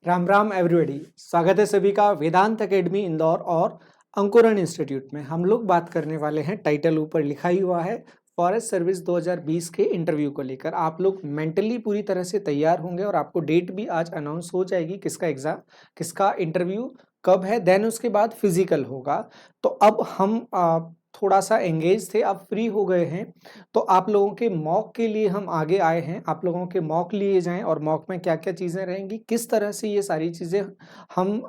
Ram Ram everybody. स्वागत है सभी का वेदांत एकेडमी इंदौर और अंकुरण इंस्टीट्यूट में। हम लोग बात करने वाले हैं, टाइटल ऊपर लिखा ही हुआ है, फॉरेस्ट सर्विस 2020 के इंटरव्यू को लेकर। आप लोग मेंटली पूरी तरह से तैयार होंगे और आपको डेट भी आज अनाउंस हो जाएगी, किसका एग्जाम, किसका इंटरव्यू कब है। देन उसके बाद फिजिकल होगा। तो अब हम थोड़ा सा एंगेज थे, अब फ्री हो गए हैं, तो आप लोगों के मॉक के लिए हम आगे आए हैं। आप लोगों के मॉक लिए जाएं और मॉक में क्या क्या चीज़ें रहेंगी, किस तरह से ये सारी चीज़ें हम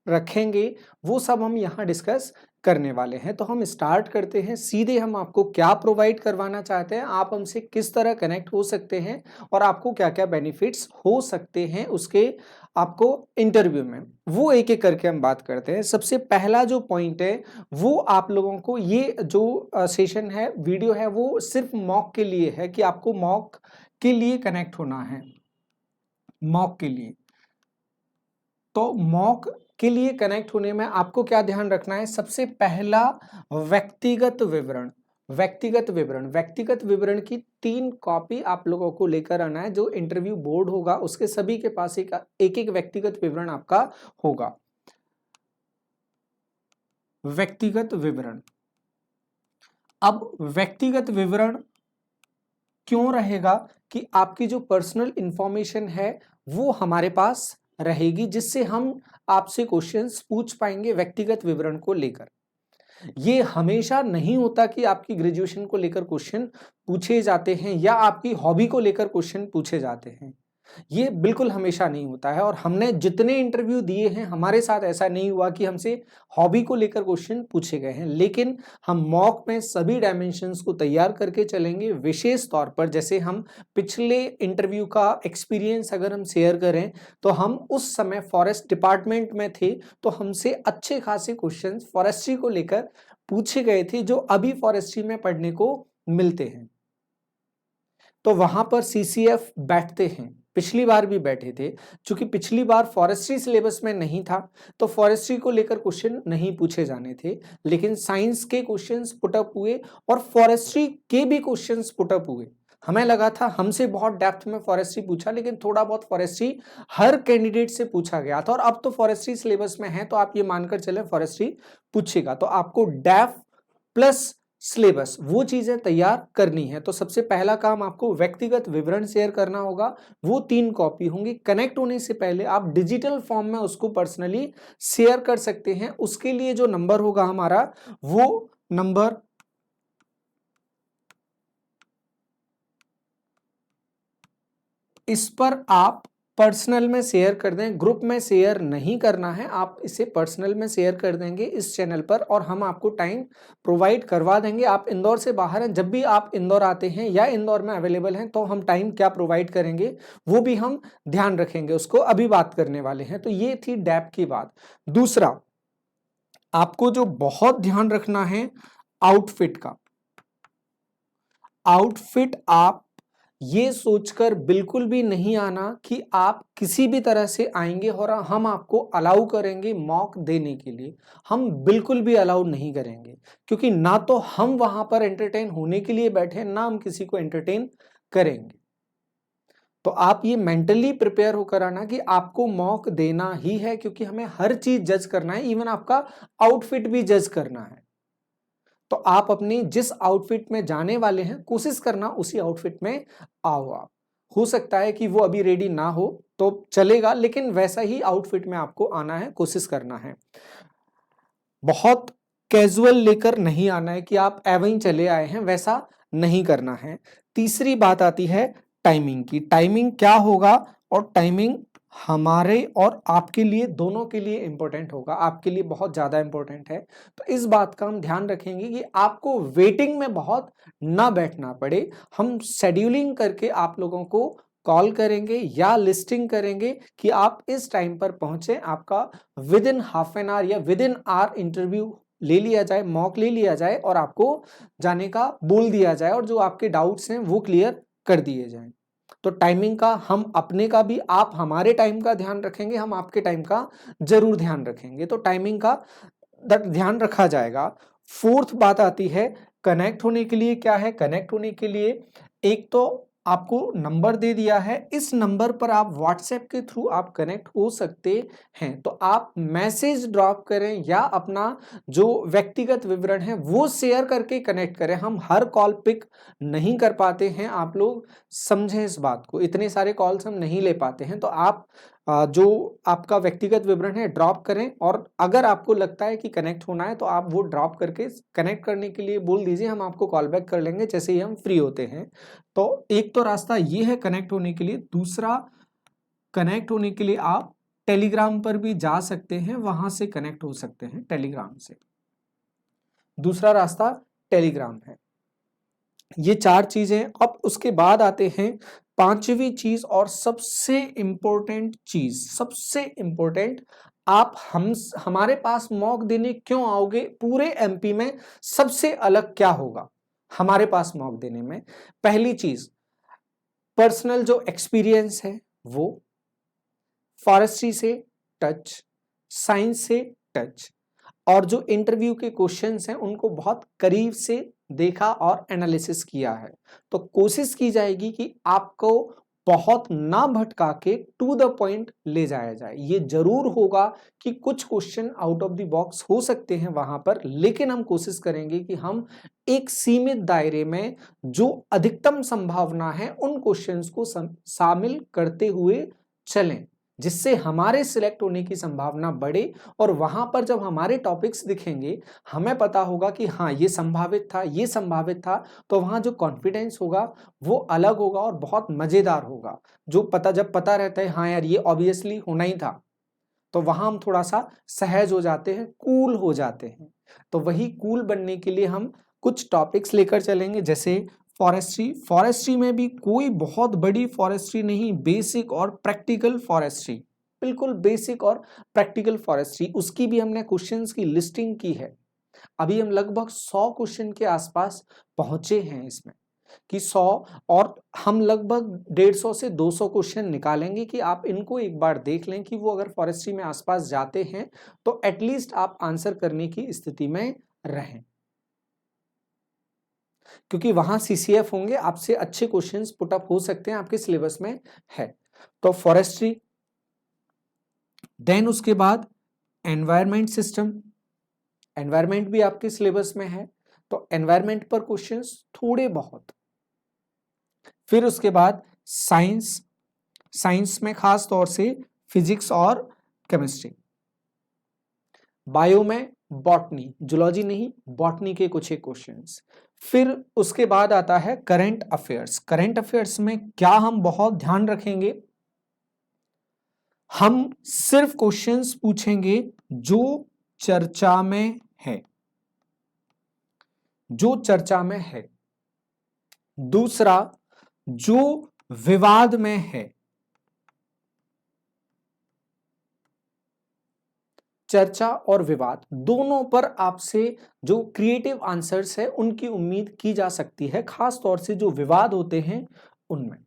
रखेंगे, वो सब हम यहाँ डिस्कस करने वाले हैं। तो हम स्टार्ट करते हैं सीधे। हम आपको क्या प्रोवाइड करवाना चाहते हैं, आप हमसे किस तरह कनेक्ट हो सकते हैं और आपको क्या क्या बेनिफिट्स हो सकते हैं उसके आपको इंटरव्यू में, वो एक एक करके हम बात करते हैं। सबसे पहला जो पॉइंट है वो आप लोगों को, ये जो सेशन है, वीडियो है, वो सिर्फ मॉक के लिए है कि आपको मॉक के लिए कनेक्ट होना है। मॉक के लिए, तो मॉक के लिए कनेक्ट होने में आपको क्या ध्यान रखना है? सबसे पहला, व्यक्तिगत विवरण। व्यक्तिगत विवरण की 3 कॉपी आप लोगों को लेकर आना है। जो इंटरव्यू बोर्ड होगा उसके सभी के पास एक एक व्यक्तिगत विवरण आपका होगा। व्यक्तिगत विवरण, अब व्यक्तिगत विवरण क्यों रहेगा कि आपकी जो पर्सनल इंफॉर्मेशन है वो हमारे पास रहेगी, जिससे हम आपसे क्वेश्चंस पूछ पाएंगे व्यक्तिगत विवरण को लेकर। ये हमेशा नहीं होता कि आपकी ग्रेजुएशन को लेकर क्वेश्चन पूछे जाते हैं या आपकी हॉबी को लेकर क्वेश्चन पूछे जाते हैं। ये बिल्कुल हमेशा नहीं होता है, और हमने जितने इंटरव्यू दिए हैं हमारे साथ ऐसा नहीं हुआ कि हमसे हॉबी को लेकर क्वेश्चन पूछे गए हैं। लेकिन हम मॉक में सभी डायमेंशंस को तैयार करके चलेंगे। विशेष तौर पर जैसे हम पिछले इंटरव्यू का एक्सपीरियंस अगर हम शेयर करें, तो हम उस समय फॉरेस्ट डिपार्टमेंट में थे, तो हमसे अच्छे खासे क्वेश्चन फॉरेस्ट्री को लेकर पूछे गए थे, जो अभी फॉरेस्ट्री में पढ़ने को मिलते हैं। तो वहां पर सीसीएफ बैठते हैं, पिछली बार भी बैठे थे। क्योंकि पिछली बार फॉरेस्ट्री सिलेबस में नहीं था, तो फॉरेस्ट्री को लेकर क्वेश्चन नहीं पूछे जाने थे, लेकिन साइंस के क्वेश्चंस पुटअप हुए और फॉरेस्ट्री के भी क्वेश्चंस पुटअप हुए। हमें लगा था हमसे बहुत डेप्थ में फॉरेस्ट्री पूछा, लेकिन थोड़ा बहुत फॉरेस्ट्री हर कैंडिडेट से पूछा गया था, और अब तो फॉरेस्ट्री सिलेबस में है, तो आप ये मानकर चले फॉरेस्ट्री पूछेगा। तो आपको डेफ प्लस सिलेबस वो चीजें तैयार करनी है। तो सबसे पहला काम, आपको व्यक्तिगत विवरण शेयर करना होगा। वो 3 कॉपी होंगी। कनेक्ट होने से पहले आप डिजिटल फॉर्म में उसको पर्सनली शेयर कर सकते हैं। उसके लिए जो नंबर होगा हमारा, वो नंबर इस पर आप पर्सनल में शेयर कर दें। ग्रुप में शेयर नहीं करना है, आप इसे पर्सनल में शेयर कर देंगे इस चैनल पर, और हम आपको टाइम प्रोवाइड करवा देंगे। आप इंदौर से बाहर हैं, जब भी आप इंदौर आते हैं या इंदौर में अवेलेबल हैं, तो हम टाइम क्या प्रोवाइड करेंगे वो भी हम ध्यान रखेंगे, उसको अभी बात करने वाले हैं। तो ये थी डैप की बात। दूसरा, आपको जो बहुत ध्यान रखना है, आउटफिट का। आउटफिट आप ये सोचकर बिल्कुल भी नहीं आना कि आप किसी भी तरह से आएंगे और हम आपको अलाउ करेंगे मॉक देने के लिए। हम बिल्कुल भी अलाउ नहीं करेंगे, क्योंकि ना तो हम वहां पर एंटरटेन होने के लिए बैठे, ना हम किसी को एंटरटेन करेंगे। तो आप ये मेंटली प्रिपेयर होकर आना कि आपको मॉक देना ही है, क्योंकि हमें हर चीज जज करना है, इवन आपका आउटफिट भी जज करना है। तो आप अपनी जिस आउटफिट में जाने वाले हैं, कोशिश करना उसी आउटफिट में आओ आप। हो सकता है कि वो अभी रेडी ना हो तो चलेगा, लेकिन वैसा ही आउटफिट में आपको आना है, कोशिश करना है। बहुत कैजुअल लेकर नहीं आना है कि आप एवं ही चले आए हैं, वैसा नहीं करना है। तीसरी बात आती है टाइमिंग की। टाइमिंग क्या होगा, और टाइमिंग हमारे और आपके लिए, दोनों के लिए इंपॉर्टेंट होगा। आपके लिए बहुत ज्यादा इंपॉर्टेंट है। तो इस बात का हम ध्यान रखेंगे कि आपको वेटिंग में बहुत ना बैठना पड़े। हम शेड्यूलिंग करके आप लोगों को कॉल करेंगे या लिस्टिंग करेंगे कि आप इस टाइम पर पहुंचे। आपका with in half an hour या विद इन आवर इंटरव्यू ले लिया जाए, मॉक ले लिया जाए, और आपको जाने का बोल दिया जाए, और जो आपके डाउट्स हैं वो क्लियर कर दिए जाएं। तो टाइमिंग का, हम अपने का भी, आप हमारे टाइम का ध्यान रखेंगे, हम आपके टाइम का जरूर ध्यान रखेंगे। तो टाइमिंग का ध्यान रखा जाएगा। फोर्थ बात आती है कनेक्ट होने के लिए। क्या है कनेक्ट होने के लिए? एक तो आपको नंबर दे दिया है, इस नंबर पर आप व्हाट्सएप के थ्रू आप कनेक्ट हो सकते हैं। तो आप मैसेज ड्रॉप करें या अपना जो व्यक्तिगत विवरण है वो शेयर करके कनेक्ट करें। हम हर कॉल पिक नहीं कर पाते हैं, आप लोग समझें इस बात को, इतने सारे कॉल्स हम नहीं ले पाते हैं। तो आप जो आपका व्यक्तिगत विवरण है ड्रॉप करें, और अगर आपको लगता है कि कनेक्ट होना है तो आप वो ड्रॉप करके कनेक्ट करने के लिए बोल दीजिए, हम आपको कॉल बैक कर लेंगे जैसे ही हम फ्री होते हैं। तो एक तो रास्ता ये है कनेक्ट होने के लिए। दूसरा, कनेक्ट होने के लिए आप टेलीग्राम पर भी जा सकते हैं, वहां से कनेक्ट हो सकते हैं टेलीग्राम से। दूसरा रास्ता टेलीग्राम है। ये 4 चीजें। अब उसके बाद आते हैं पांचवी चीज और सबसे इंपॉर्टेंट चीज, सबसे इंपॉर्टेंट, आप हमारे पास मॉक देने क्यों आओगे? पूरे एमपी में सबसे अलग क्या होगा हमारे पास मॉक देने में? पहली चीज, पर्सनल जो एक्सपीरियंस है वो, फॉरेस्ट्री से टच, साइंस से टच, और जो इंटरव्यू के क्वेश्चंस हैं उनको बहुत करीब से देखा और एनालिसिस किया है। तो कोशिश की जाएगी कि आपको बहुत ना भटका के टू द पॉइंट ले जाया जाए। ये जरूर होगा कि कुछ question out of the box हो सकते हैं वहां पर, लेकिन हम कोशिश करेंगे कि हम एक सीमित दायरे में जो अधिकतम संभावना है उन क्वेश्चंस को शामिल करते हुए चलें, जिससे हमारे सिलेक्ट होने की संभावना बढ़े। और वहां पर जब हमारे टॉपिक्स दिखेंगे हमें पता होगा कि हाँ ये संभावित था, ये संभावित था, तो वहां जो कॉन्फिडेंस होगा वो अलग होगा और बहुत मजेदार होगा। जो जब पता रहता है हाँ यार ये ऑब्वियसली होना ही था, तो वहां हम थोड़ा सा सहज हो जाते हैं, कूल हो जाते हैं। तो वही कूल बनने के लिए हम कुछ टॉपिक्स लेकर चलेंगे, जैसे फॉरेस्ट्री में भी कोई बहुत बड़ी फॉरेस्ट्री नहीं, बेसिक और प्रैक्टिकल फॉरेस्ट्री, बिल्कुल बेसिक और प्रैक्टिकल फॉरेस्ट्री। उसकी भी हमने क्वेश्चंस की लिस्टिंग की है। अभी हम लगभग 100 क्वेश्चन के आसपास पहुंचे हैं इसमें, कि 100, और हम लगभग 150 से 200 क्वेश्चन निकालेंगे कि आप इनको एक बार देख लें कि वो अगर फॉरेस्ट्री में आसपास जाते हैं तो एटलीस्ट आप आंसर करने की स्थिति में रहें, क्योंकि वहां सीसीएफ होंगे, आपसे अच्छे क्वेश्चंस पुट अप हो सकते हैं, आपके सिलेबस में है। तो फॉरेस्ट्री, देन उसके बाद एनवायरमेंट सिस्टम, एनवायरमेंट भी आपके सिलेबस में है, तो एनवायरमेंट पर क्वेश्चंस थोड़े बहुत। फिर उसके बाद साइंस, साइंस में खास तौर से फिजिक्स और केमिस्ट्री, बायो में बॉटनी, जूलॉजी नहीं, बॉटनी के कुछ एक क्वेश्चंस। फिर उसके बाद आता है करंट अफेयर्स। करंट अफेयर्स में क्या हम बहुत ध्यान रखेंगे, हम सिर्फ क्वेश्चंस पूछेंगे जो चर्चा में है, जो चर्चा में है। दूसरा, जो विवाद में है। चर्चा और विवाद दोनों पर आपसे जो क्रिएटिव आंसर्स है उनकी उम्मीद की जा सकती है, खास तौर से जो विवाद होते हैं उनमें।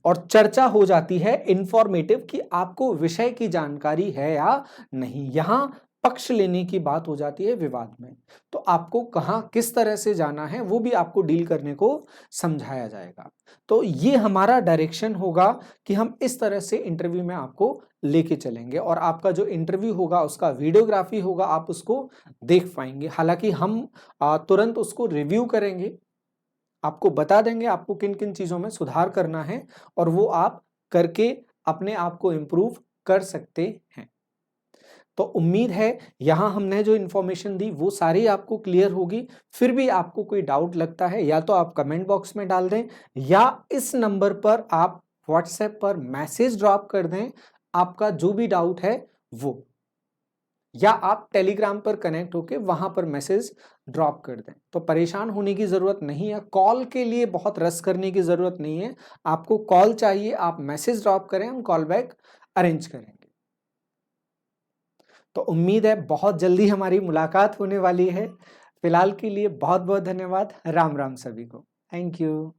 और चर्चा हो जाती है इंफॉर्मेटिव, कि आपको विषय की जानकारी है या नहीं। यहां पक्ष लेने की बात हो जाती है विवाद में, तो आपको कहां किस तरह से जाना है वो भी आपको डील करने को समझाया जाएगा। तो ये हमारा डायरेक्शन होगा कि हम इस तरह से इंटरव्यू में आपको लेके चलेंगे, और आपका जो इंटरव्यू होगा उसका वीडियोग्राफी होगा, आप उसको देख पाएंगे। हालांकि हम तुरंत उसको रिव्यू करेंगे, आपको बता देंगे आपको किन किन चीजों में सुधार करना है, और वो आप करके अपने आप को इम्प्रूव कर सकते हैं। तो उम्मीद है यहां हमने जो इन्फॉर्मेशन दी वो सारी आपको क्लियर होगी। फिर भी आपको कोई डाउट लगता है या तो आप कमेंट बॉक्स में डाल दें, या इस नंबर पर आप व्हाट्सएप पर मैसेज ड्रॉप कर दें आपका जो भी डाउट है वो, या आप टेलीग्राम पर कनेक्ट होके वहां पर मैसेज ड्रॉप कर दें। तो परेशान होने की जरूरत नहीं है, कॉल के लिए बहुत रस करने की जरूरत नहीं है। आपको कॉल चाहिए, आप मैसेज ड्रॉप करें, हम कॉल बैक अरेंज करेंगे। तो उम्मीद है बहुत जल्दी हमारी मुलाकात होने वाली है। फिलहाल के लिए बहुत बहुत धन्यवाद। राम राम सभी को। Thank you.